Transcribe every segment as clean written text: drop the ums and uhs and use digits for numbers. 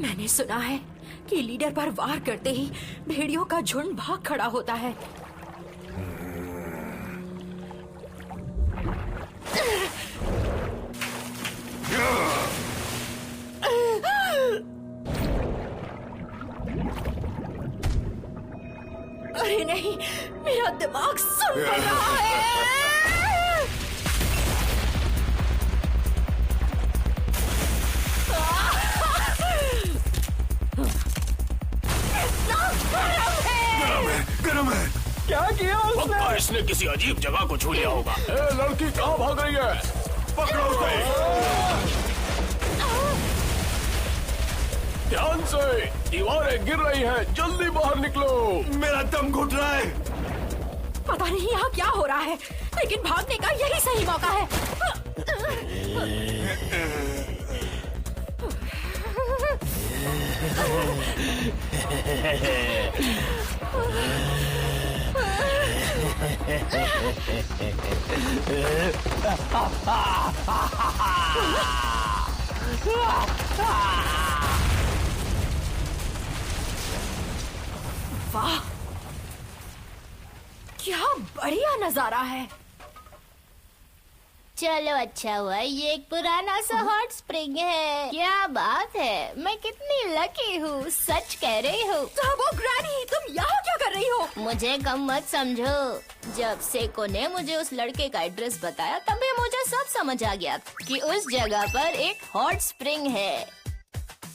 मैंने सुना है कि लीडर पर वार करते ही भेड़ियों का झुंड भाग खड़ा होता है। अरे नहीं, मेरा दिमाग सुन रहा है। गरम है। क्या किया उसने? पक्का इसने किसी अजीब जगह को छू लिया होगा। लड़की कहाँ भाग रही है? पकड़ो उसे। ध्यान से, दीवारें गिर रही हैं, जल्दी बाहर निकलो। मेरा दम घुट रहा है। पता नहीं यहाँ क्या हो रहा है, लेकिन भागने का यही सही मौका है। वाह, क्या बढ़िया नजारा है। चलो अच्छा हुआ ये एक पुराना सा हॉट स्प्रिंग है। क्या बात है, मैं कितनी लकी हूँ, सच कह रही हूँ। वो ग्रैनी, तुम यहाँ क्या कर रही हो? मुझे कम मत समझो। जब सेको ने मुझे उस लड़के का एड्रेस बताया तभी मुझे सब समझ आ गया कि उस जगह पर एक हॉट स्प्रिंग है,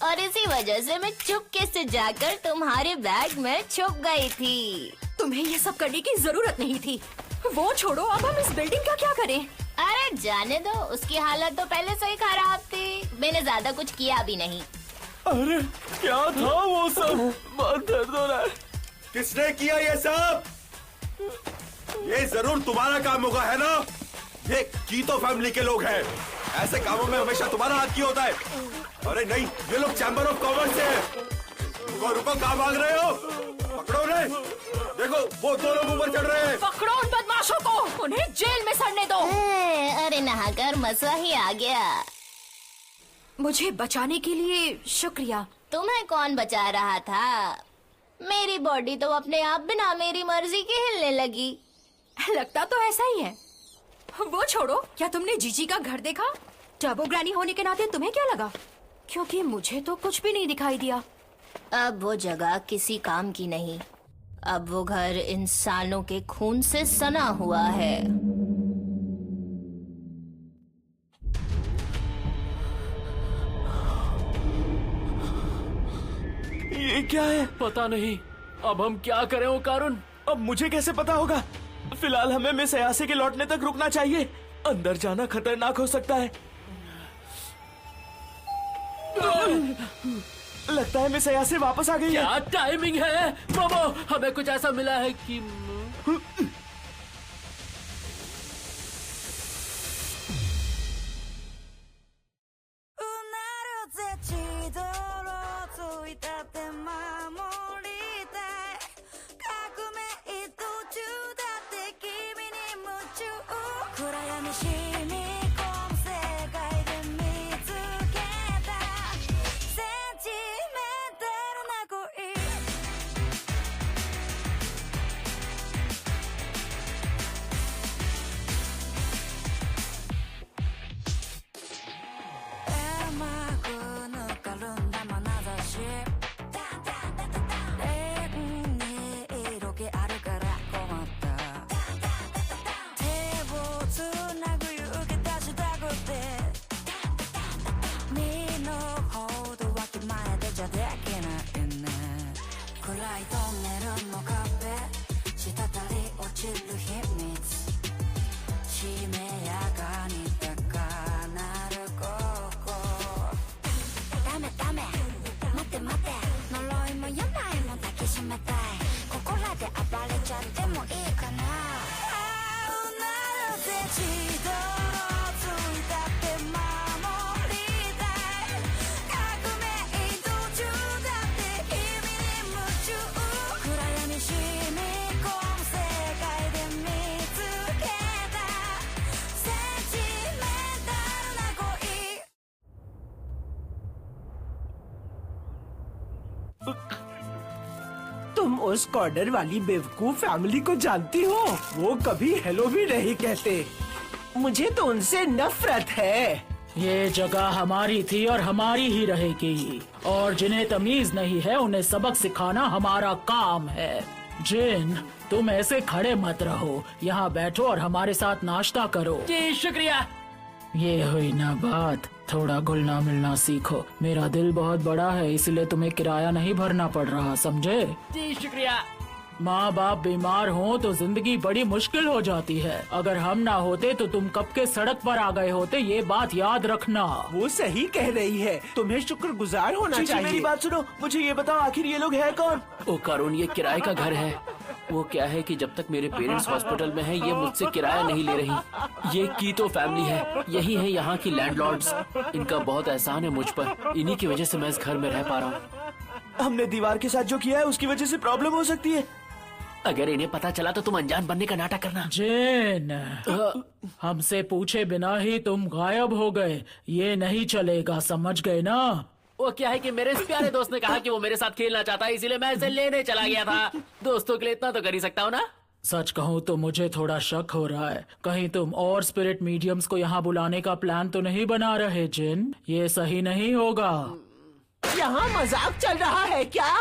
और इसी वजह से मैं चुपके से जाकर तुम्हारे बैग में छुप गई थी। तुम्हें ये सब करने की जरूरत नहीं थी। वो छोड़ो, अब हम इस बिल्डिंग का क्या करें? अरे जाने दो, उसकी हालत तो पहले से ही खराब थी। मैंने ज्यादा कुछ किया भी नहीं। अरे क्या था वो सब? बहुत दर्द हो रहा है। किसने किया ये सब? ये जरूर तुम्हारा काम होगा, है ना? ये कीतो फैमिली के लोग हैं। ऐसे कामों में हमेशा तुम्हारा हाथ क्यों होता है? अरे नहीं, ये लोग चैम्बर ऑफ कॉमर्स से हैं। रुको, कहाँ भाग रहे हो? पकड़ो उन्हें। देखो, वो दो लोग ऊपर चढ़ रहे हैं। पकड़ो उन बदमाशों को, उन्हें जेल में सड़ने दो। अरे नहाकर मजा ही आ गया। मुझे बचाने के लिए शुक्रिया। तुम्हें कौन बचा रहा था? मेरी बॉडी तो अपने आप बिना मेरी मर्जी के हिलने लगी। लगता तो ऐसा ही है। वो छोड़ो, क्या तुमने जीजी का घर देखा? टर्बो ग्रैनी होने के नाते तुम्हें क्या लगा? क्योंकि मुझे तो कुछ भी नहीं दिखाई दिया। अब वो जगह किसी काम की नहीं। अब वो घर इंसानों के खून से सना हुआ है। ये क्या है? पता नहीं, अब हम क्या करें ओ कारुन? अब मुझे कैसे पता होगा? फिलहाल हमें मिस अयासे के लौटने तक रुकना चाहिए। अंदर जाना खतरनाक हो सकता है। लगता है मिस अयासे वापस आ गई है। क्या टाइमिंग है मोमो, हमें कुछ ऐसा मिला है कि उस कॉर्नर वाली बेवकूफ फैमिली को जानती हो? वो कभी हेलो भी नहीं कहते। मुझे तो उनसे नफरत है। ये जगह हमारी थी और हमारी ही रहेगी, और जिन्हें तमीज नहीं है उन्हें सबक सिखाना हमारा काम है। जिन, तुम ऐसे खड़े मत रहो, यहाँ बैठो और हमारे साथ नाश्ता करो। जी शुक्रिया। ये हुई ना बात, थोड़ा घुलना मिलना सीखो। मेरा दिल बहुत बड़ा है, इसलिए तुम्हें किराया नहीं भरना पड़ रहा, समझे? जी शुक्रिया। माँ बाप बीमार हो तो जिंदगी बड़ी मुश्किल हो जाती है। अगर हम ना होते तो तुम कब के सड़क पर आ गए होते, ये बात याद रखना। वो सही कह रही है, तुम्हें शुक्रगुजार होना जीजी चाहिए। मेरी बात सुनो, मुझे ये बताओ आखिर ये लोग हैं कौन? ओ करुण, ये किराए का घर है। वो क्या है कि जब तक मेरे पेरेंट्स हॉस्पिटल में हैं, ये मुझसे किराया नहीं ले रही। ये कीतो फैमिली है, यही है यहाँ की लैंडलॉर्ड्स। इनका बहुत एहसान है मुझ पर, इन्हीं की वजह से मैं इस घर में रह पा रहा हूँ। हमने दीवार के साथ जो किया है उसकी वजह से प्रॉब्लम हो सकती है। अगर इन्हें पता चला तो तुम अनजान बनने का नाटक करना। जिन, हमसे पूछे बिना ही तुम गायब हो गए, ये नहीं चलेगा, समझ गए ना? वो क्या है कि मेरे इस प्यारे दोस्त ने कहा कि वो मेरे साथ खेलना चाहता है, इसीलिए मैं इसे लेने चला गया था। दोस्तों के लिए इतना तो कर ही सकता हूँ ना। सच कहूँ तो मुझे थोड़ा शक हो रहा है, कहीं तुम और स्पिरिट मीडियम्स को यहाँ बुलाने का प्लान तो नहीं बना रहे जिन? ये सही नहीं होगा। यहाँ मजाक चल रहा है क्या?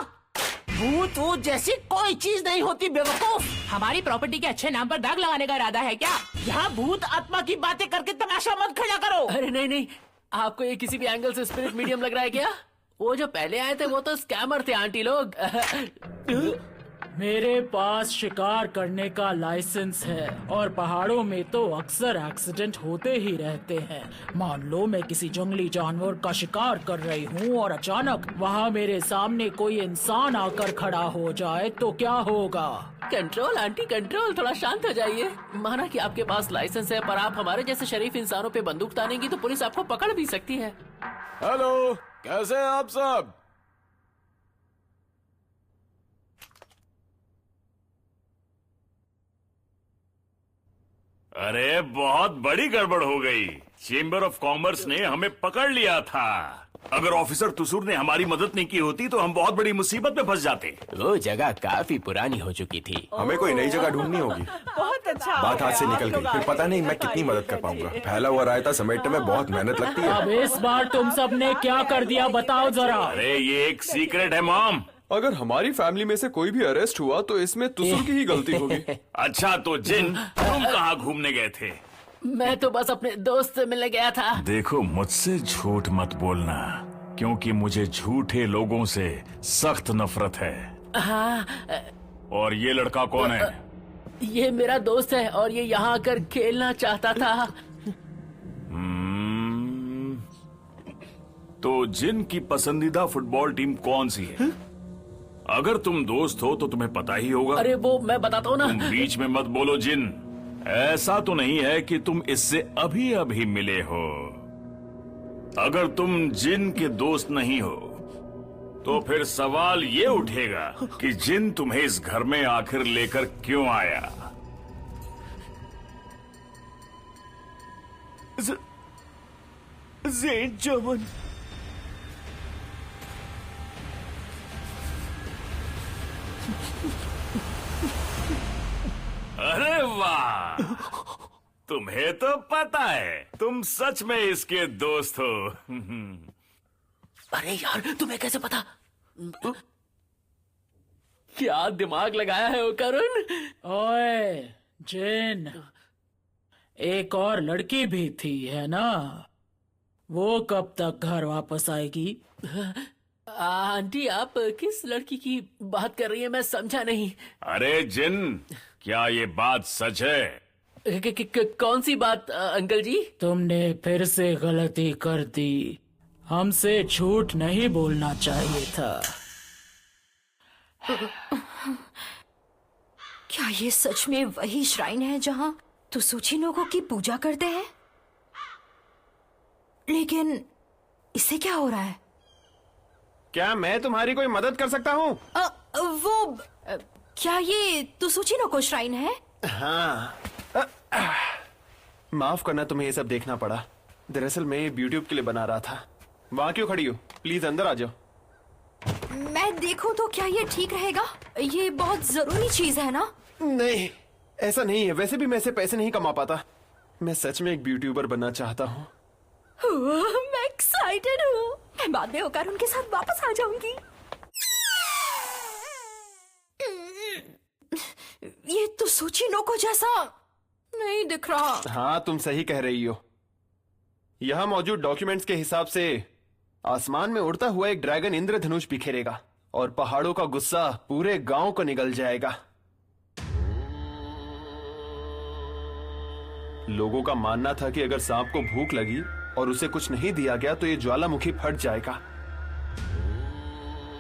भूत वूत जैसी कोई चीज नहीं होती बेवकूफ। हमारी प्रॉपर्टी के अच्छे नाम पर दाग लगाने का इरादा है क्या? यहाँ भूत आत्मा की बातें करके तमाशा मत खड़ा करो। अरे नहीं नहीं, आपको ये किसी भी एंगल से स्पिरिट मीडियम लग रहा है क्या? वो जो पहले आए थे वो तो स्कैमर थे आंटी लोग। मेरे पास शिकार करने का लाइसेंस है, और पहाड़ों में तो अक्सर एक्सीडेंट होते ही रहते हैं। मान लो मैं किसी जंगली जानवर का शिकार कर रही हूँ और अचानक वहाँ मेरे सामने कोई इंसान आकर खड़ा हो जाए तो क्या होगा? कंट्रोल आंटी कंट्रोल, थोड़ा शांत हो जाइए। माना कि आपके पास लाइसेंस है, पर आप हमारे जैसे शरीफ इंसानों पे बंदूक तानेंगी तो पुलिस आपको पकड़ भी सकती है। हेलो, कैसे हैं आप सब? अरे बहुत बड़ी गड़बड़ हो गई। चेंबर ऑफ कॉमर्स ने हमें पकड़ लिया था। अगर ऑफिसर तुसूर ने हमारी मदद नहीं की होती तो हम बहुत बड़ी मुसीबत में फंस जाते। वो जगह काफी पुरानी हो चुकी थी। हमें कोई नई जगह ढूंढनी होगी। बहुत अच्छा। बात हाथ से निकल गई, फिर पता नहीं मैं कितनी मदद कर पाऊंगा। फैला हुआ रायता समेटने में बहुत मेहनत लगती अब है। इस बार तुम सबने क्या कर दिया बताओ जरा। अरे ये एक सीक्रेट है मॉम। अगर हमारी फैमिली में से कोई भी अरेस्ट हुआ तो इसमें तुसुर की ही गलती होगी। अच्छा तो जिन, तुम कहाँ घूमने गए थे? मैं तो बस अपने दोस्त से मिलने गया था। देखो मुझसे झूठ मत बोलना, क्योंकि मुझे झूठे लोगों से सख्त नफरत है। हाँ, और ये लड़का कौन है? ये मेरा दोस्त है और ये यहाँ आकर खेलना चाहता था। तो जिन की पसंदीदा फुटबॉल टीम कौन सी है? अगर तुम दोस्त हो तो तुम्हें पता ही होगा। अरे वो मैं बताता हूँ ना। तुम बीच में मत बोलो जिन। ऐसा तो नहीं है कि तुम इससे अभी अभी मिले हो। अगर तुम जिन के दोस्त नहीं हो तो फिर सवाल ये उठेगा कि जिन तुम्हें इस घर में आखिर लेकर क्यों आया? ज़ेन जमन। अरे वाह, तुम्हें तो पता है, तुम सच में इसके दोस्त हो। अरे यार तुम्हें कैसे पता? क्या दिमाग लगाया है वो करुण? ओए जिन, एक और लड़की भी थी है ना? वो कब तक घर वापस आएगी? आंटी आप किस लड़की की बात कर रही है, मैं समझा नहीं। अरे जिन, क्या ये बात सच है? कौन सी बात अंकल जी? तुमने फिर से गलती कर दी। हमसे झूठ नहीं बोलना चाहिए था। क्या ये सच में वही श्राइन है जहाँ तुसुची लोगों की पूजा करते हैं? लेकिन इससे क्या हो रहा है? क्या मैं तुम्हारी कोई मदद कर सकता हूँ? क्या ये तुसुची नो को श्राइन है? हाँ। माफ करना, तुम्हें ये सब देखना पड़ा। दरअसल मैं ये यूट्यूब के लिए बना रहा था। वहाँ क्यों खड़ी हो? प्लीज अंदर आ जाओ। मैं देखूं तो क्या ये ठीक रहेगा? ये बहुत जरूरी चीज है ना? नहीं, ऐसा नहीं है। वैसे भी मैं ऐसे पैसे नहीं कमा पाता। मैं सच में एक ब्यूट्यूबर बनना चाहता हूँ। मैं एक्साइटेड हूँ। मैं बाद में होकर उनके साथ वापस आ जाऊंगी। ये तो सुचिनोको जैसा नहीं दिख रहा। हाँ, तुम सही कह रही हो। यहाँ मौजूद डॉक्यूमेंट्स के हिसाब से आसमान में उड़ता हुआ एक ड्रैगन इंद्रधनुष बिखेरेगा और पहाड़ों का गुस्सा पूरे गांव को निगल जाएगा। लोगों का मानना था कि अगर सांप को भूख लगी और उसे कुछ नहीं दिया गया तो ये ज्वालामुखी फट जाएगा।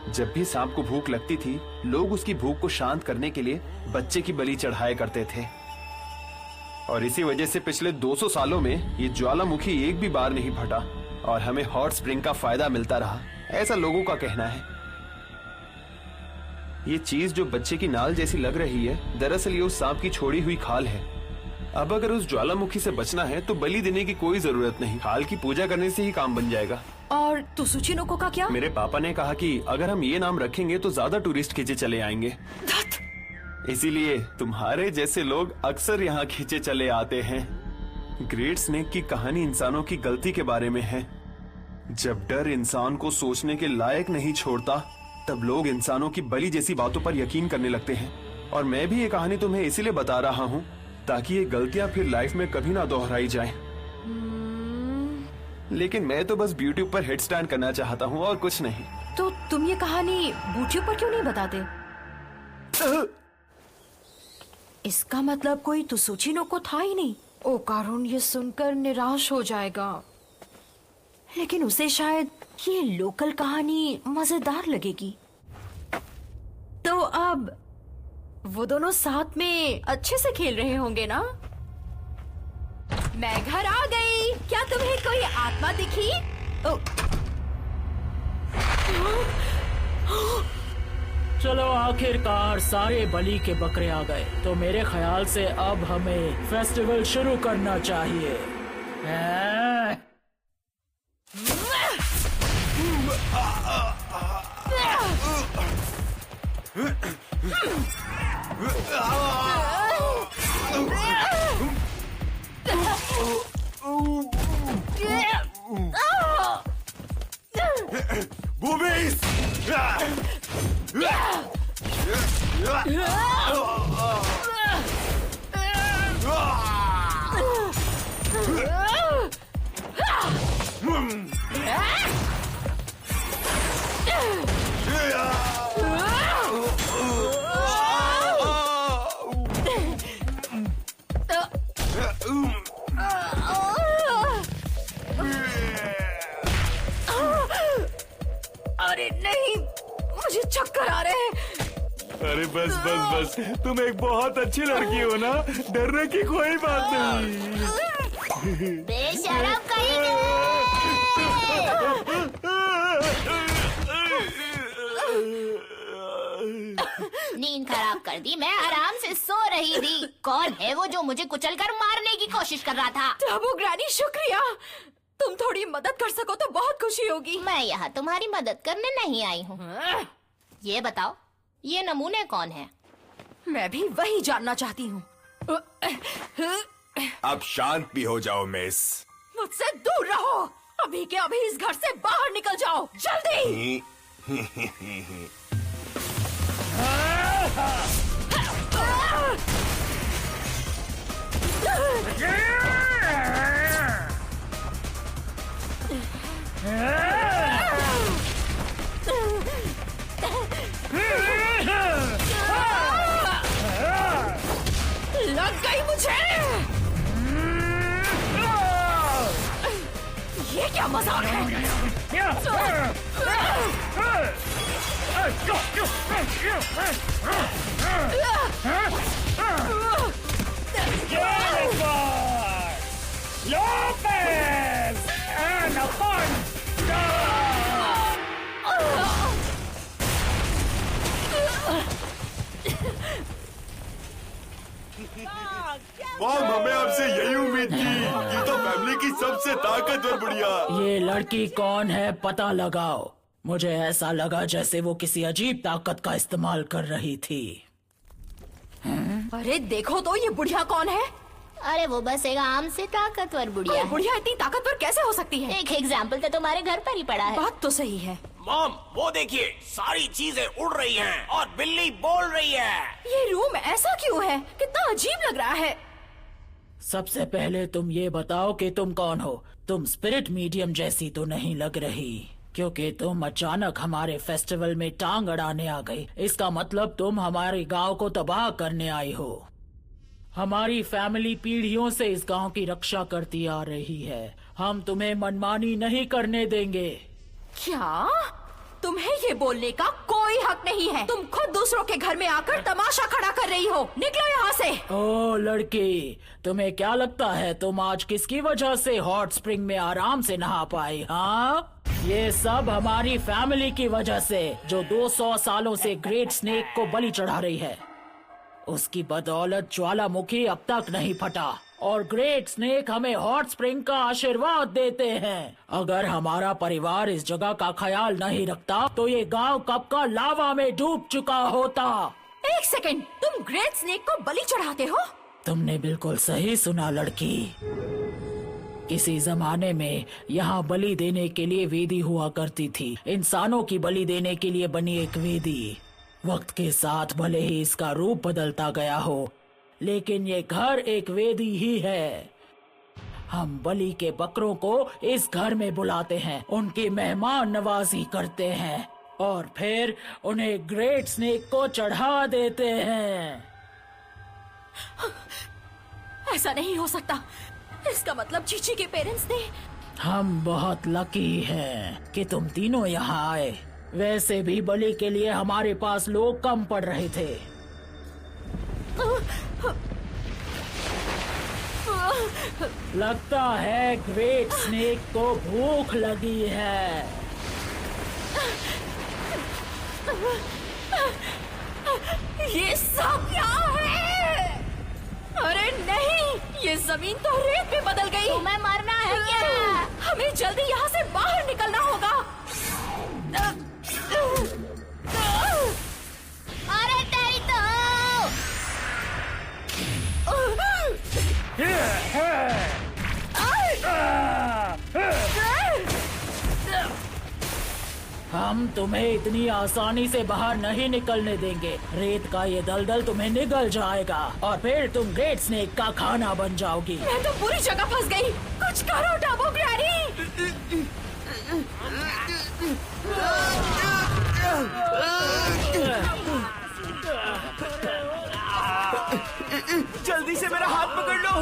जब भी सांप को भूख लगती थी, लोग उसकी भूख को शांत करने के लिए बच्चे की बलि चढ़ाया करते थे। और इसी वजह से पिछले 200 सालों में ये ज्वालामुखी एक भी बार नहीं फटा और हमें हॉट स्प्रिंग का फायदा मिलता रहा, ऐसा लोगों का कहना है। ये चीज जो बच्चे की नाल जैसी लग रही है, दरअसल ये उस सांप की छोड़ी हुई खाल है। अब अगर उस ज्वालामुखी से बचना है तो बलि देने की कोई जरूरत नहीं, खाल की पूजा करने से ही काम बन जाएगा। और तुसुचिनोको का क्या? मेरे पापा ने कहा कि अगर हम ये नाम रखेंगे तो ज्यादा टूरिस्ट खींचे चले आएंगे। इसीलिए तुम्हारे जैसे लोग अक्सर यहाँ खींचे चले आते हैं। ग्रेट स्नेक की कहानी इंसानों की गलती के बारे में है। जब डर इंसान को सोचने के लायक नहीं छोड़ता, तब लोग इंसानों की बलि जैसी बातों पर यकीन करने लगते हैं। और मैं भी ये कहानी तुम्हें इसीलिए बता रहा हूँ ताकि ये गलतियां फिर लाइफ में कभी ना दोहराई जाएं। लेकिन मैं तो बस यूट्यूब पर हेड स्टैंड करना चाहता हूँ और कुछ नहीं। तो तुम ये कहानी यूट्यूब पर क्यों नहीं बताते? इसका मतलब कोई तुसुचिनोको था ही नहीं। ओ कारुण ये सुनकर निराश हो जाएगा, लेकिन उसे शायद ये लोकल कहानी मजेदार लगेगी। तो अब वो दोनों साथ में अच्छे से खेल रहे होंगे ना? मैं घर आ गई। क्या तुम्हें कोई आत्मा दिखी? चलो आखिरकार सारे बलि के बकरे आ गए, तो मेरे ख्याल से अब हमें फेस्टिवल शुरू करना चाहिए। Boobies! अरे नहीं, मुझे चक्कर आ रहे हैं। अरे बस बस बस, तुम एक बहुत अच्छी लड़की हो ना, डरने की कोई बात नहीं। बेशरम कहीं नींद खराब कर दी। मैं आराम से सो रही थी। कौन है वो जो मुझे कुचलकर मारने की कोशिश कर रहा था? टबू ग्रैनी, शुक्रिया। तुम थोड़ी मदद कर सको तो बहुत खुशी होगी। मैं यहाँ तुम्हारी मदद करने नहीं आई हूँ। ये बताओ, ये नमूने कौन है? मैं भी वही जानना चाहती हूँ। अब शांत भी हो जाओ मिस। मुझसे दूर रहो। अभी के अभी इस घर से बाहर निकल जाओ, जल्दी। लग गई मुझे। ये क्या मजाक है? मॉम, हमें आपसे यही उम्मीद थी कि तो फैमिली की सबसे ताकतवर बुढ़िया। ये लड़की कौन है, पता लगाओ। मुझे ऐसा लगा जैसे वो किसी अजीब ताकत का इस्तेमाल कर रही थी। अरे देखो तो ये बुढ़िया कौन है? अरे वो बस एक आम से ताकतवर बुढ़िया है। बुढ़िया इतनी ताकतवर कैसे हो सकती है? एक एग्जाम्पल तो तुम्हारे घर पर ही पड़ा है। बात तो सही है। मॉम, वो देखिए, सारी चीजें उड़ रही हैं और बिल्ली बोल रही है। ये रूम ऐसा क्यों है? कितना अजीब लग रहा है। सबसे पहले तुम ये बताओ कि तुम कौन हो। तुम स्पिरिट मीडियम जैसी तो नहीं लग रही, क्योंकि तुम अचानक हमारे फेस्टिवल में टांग अड़ाने आ गई। इसका मतलब तुम हमारे गांव को तबाह करने आई हो। हमारी फैमिली पीढ़ियों से इस गांव की रक्षा करती आ रही है। हम तुम्हें मनमानी नहीं करने देंगे। क्या? तुम्हें ये बोलने का कोई हक नहीं है। तुम खुद दूसरों के घर में आकर तमाशा खड़ा कर रही हो। निकलो यहाँ से। ओ लड़की, तुम्हें क्या लगता है तुम आज किसकी वजह से हॉट स्प्रिंग में आराम से नहा पाई? हाँ, ये सब हमारी फैमिली की वजह से, जो 200 सालों से ग्रेट स्नेक को बलि चढ़ा रही है। उसकी बदौलत ज्वालामुखी अब तक नहीं फटा और ग्रेट स्नेक हमें हॉट स्प्रिंग का आशीर्वाद देते हैं। अगर हमारा परिवार इस जगह का ख्याल नहीं रखता तो ये गांव कब का लावा में डूब चुका होता। एक सेकंड, तुम ग्रेट स्नेक को बलि चढ़ाते हो? तुमने बिल्कुल सही सुना लड़की। किसी जमाने में यहाँ बलि देने के लिए वेदी हुआ करती थी, इंसानों की बलि देने के लिए बनी एक वेदी। वक्त के साथ भले ही इसका रूप बदलता गया हो, लेकिन ये घर एक वेदी ही है। हम बलि के बकरों को इस घर में बुलाते हैं, उनकी मेहमान नवाजी करते हैं और फिर उन्हें ग्रेट स्नेक को चढ़ा देते हैं। ऐसा नहीं हो सकता। इसका मतलब चीची के पेरेंट्स ने। हम बहुत लकी हैं कि तुम तीनों यहाँ आए। वैसे भी बलि के लिए हमारे पास लोग कम पड़ रहे थे। लगता है ग्रेट स्नेक को भूख लगी है। ये सब क्या है? अरे नहीं, ये जमीन तो रेत में बदल गई। तुम्हें मरना है क्या? हमें जल्दी यहाँ से बाहर निकलना होगा। अरे तेरी तो हम तुम्हें इतनी आसानी से बाहर नहीं निकलने देंगे। रेत का ये दलदल तुम्हें निगल जाएगा और फिर तुम ग्रेट स्नेक का खाना बन जाओगी। मैं तो पूरी जगह फंस गई। कुछ करो टाबो ग्रैनी। जल्दी से मेरा हाथ पकड़ लो,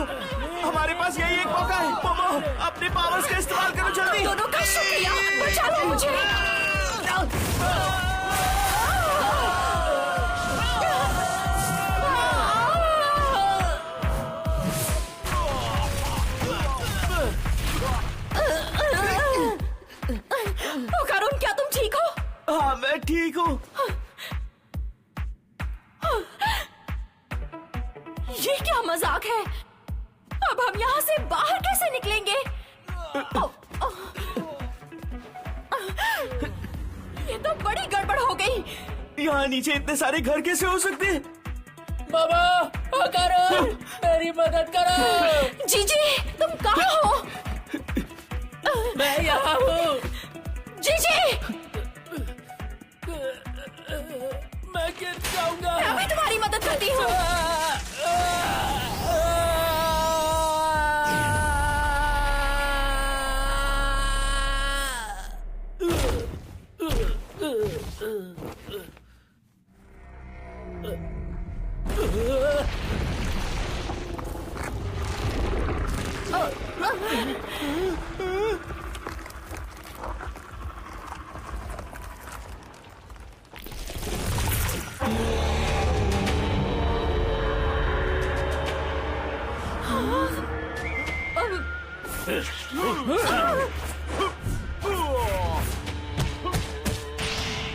हमारे पास यही एक मौका है। मोमो, अपने पावर्स का इस्तेमाल करो जल्दी। दोनों का शुक्रिया, बचा लो मुझे। करुण, क्या तुम ठीक हो? हाँ, मैं ठीक हूँ। ये क्या मजाक है? अब हम यहाँ से बाहर कैसे निकलेंगे? ये तो बड़ी गड़बड़ हो गई। यहाँ नीचे इतने सारे घर कैसे हो सकते हैं? बाबा, करो, मेरी मदद करो। जीजी, तुम कहाँ हो? मैं यहाँ हूँ। जीजी, मैं गिर जाऊंगा। मैं भी तुम्हारी मदद करती हूँ।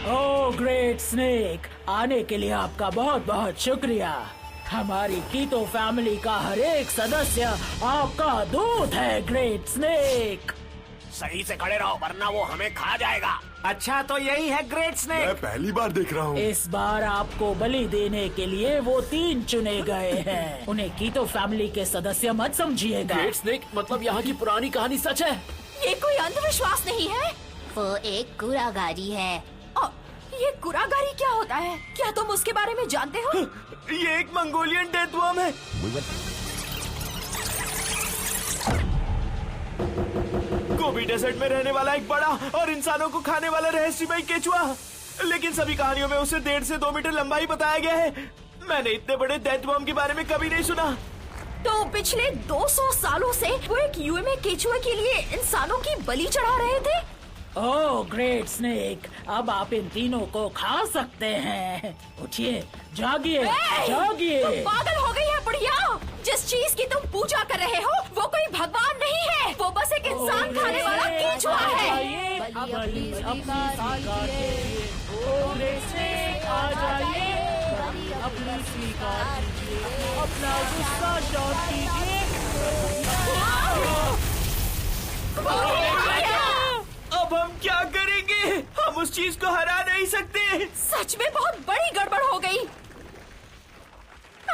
ओह ग्रेट स्नेक, आने के लिए आपका बहुत बहुत शुक्रिया। हमारी कीतो फैमिली का हर एक सदस्य आपका दूत है ग्रेट स्नेक। सही से खड़े रहो वरना वो हमें खा जाएगा। अच्छा तो यही है ग्रेट स्नेक। मैं पहली बार देख रहा हूँ। इस बार आपको बलि देने के लिए वो 3 चुने गए हैं। उन्हें कीतो फैमिली के सदस्य मत समझिएगा। ग्रेट स्नेक मतलब यहाँ की पुरानी कहानी सच है? ये कोई अंधविश्वास नहीं है। वो एक कुरागारी है। ये कुरागारी क्या होता है? क्या तुम उसके बारे में जानते हो? ये एक मंगोलियन डेथ वर्म है। गोबी डेजर्ट में रहने वाला एक बड़ा और इंसानों को खाने वाला रहस्यमय केचुआ। लेकिन सभी कहानियों में उसे 1.5 से 2 मीटर लंबा ही बताया गया है। मैंने इतने बड़े डेथ वर्म के बारे में कभी नहीं सुना। तो पिछले 200 सालों से वो एक यूएमए केचुए के लिए इंसानों की बलि चढ़ा रहे थे। ओह ग्रेट स्नेक, अब आप इन तीनों को खा सकते हैं। उठिए, जागिए, जागिए। तुम पागल हो गई है बुढ़िया। जिस चीज की तुम पूजा कर रहे हो वो कोई भगवान नहीं है, वो बस एक इंसान खाने वाला केचुआ है। अपना गुस्सा शांत कीजिए। अब हम क्या करेंगे? हम उस चीज को हरा नहीं सकते। सच में बहुत बड़ी गड़बड़ हो गई।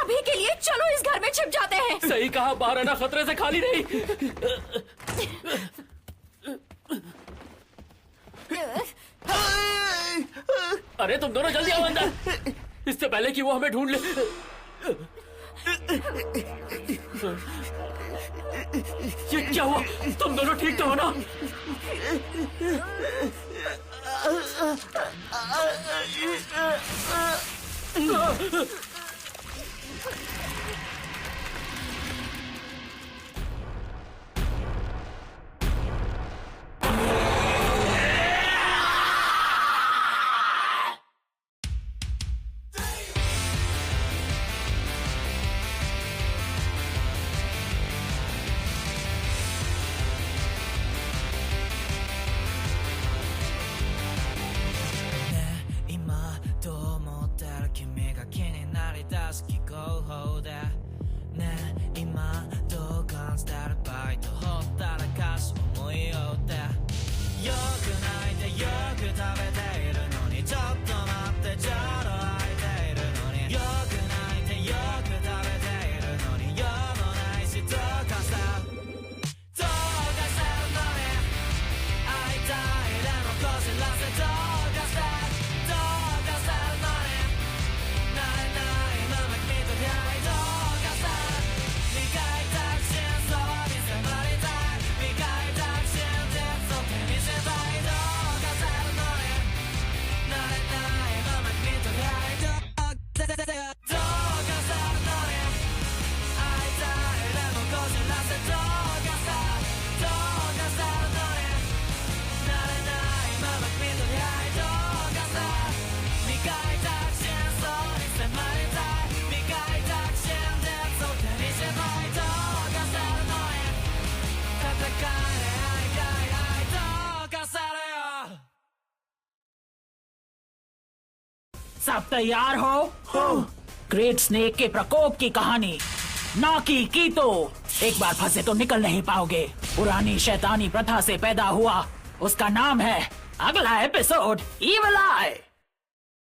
अभी के लिए चलो इस घर में छिप जाते हैं। सही कहा, बाहर आना खतरे से खाली नहीं। अरे तुम दोनों जल्दी आओ अंदर, इससे पहले कि वो हमें ढूंढ ले। ये क्या हुआ? तुम दोनों ठीक तो हो ना? सब तैयार हो? ग्रेट स्नेक के प्रकोप की कहानी ना की कीतो। एक बार फंसे तो निकल नहीं पाओगे। पुरानी शैतानी प्रथा से पैदा हुआ, उसका नाम है अगला एपिसोड इविल आई।